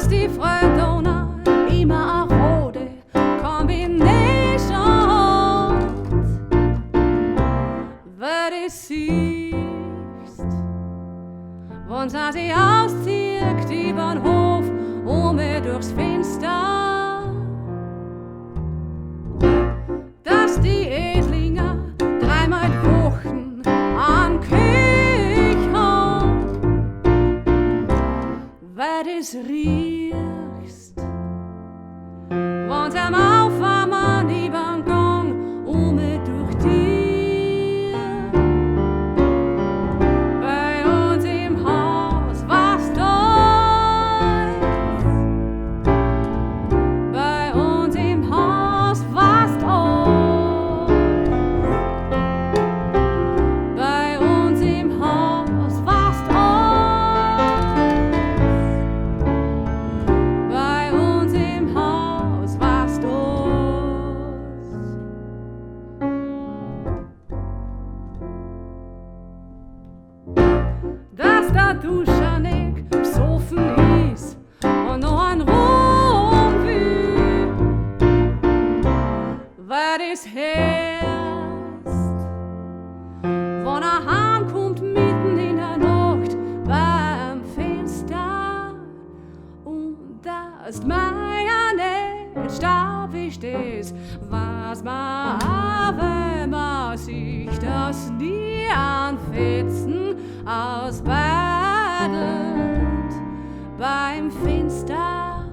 die Freunde immer eine rote Kombination. Wer das siehst, wenn sie auszieht über den Hof, durchs Fenster, dass die Edlinger dreimal Wochen am Küch haben. Wer das riechst, wenn's am Aufwärmen übern Gang durch dir. Bei uns im Haus war's da. Du Janik besoffen ist und noch ein Rum will, wer das herrscht, wenn heimkommt mitten in der Nacht beim Fenster und das Meier nicht starb ist das, was man wenn man sich das nie anfetzen aus beim Fenster.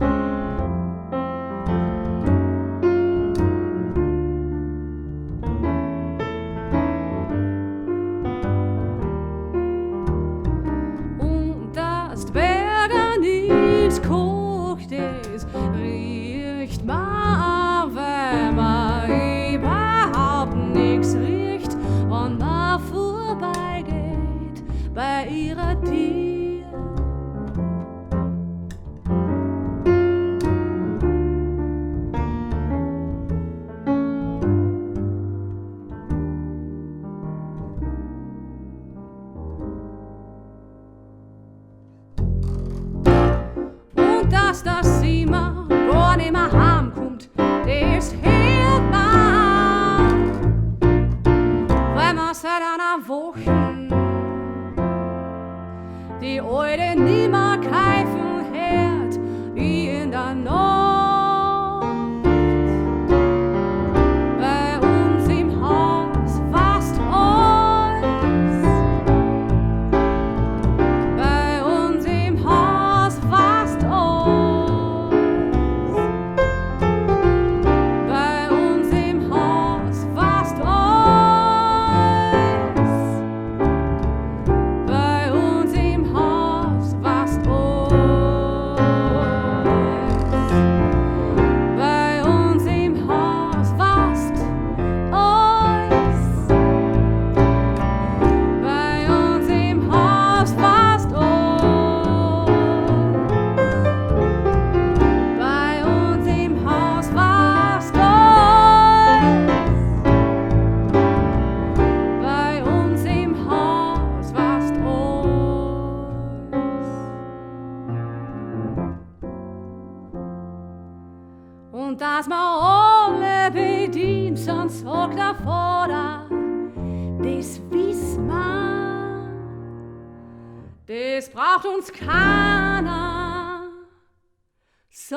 Und das Berger nichts kocht, es riecht man, wenn man überhaupt nichts riecht, und man vorbeigeht bei ihrer Tür. Dass sie immer gar nicht mehr heimkommt, das hört man, wenn man seit einer Woche die Alte nimmer keifen hört, wie in der Nacht. Bei uns im Haus fast alles, bei uns im Haus fast alles, bei uns im Haus fast alles, bei uns im Haus fast alles, bei uns im Haus fast alles, bei uns im Haus fast alles, bei uns im Haus fast alles, bei uns im Haus fast alles. Und dass man alle bedient, sonst sagt der Vater, das wiss man, das braucht uns keiner so.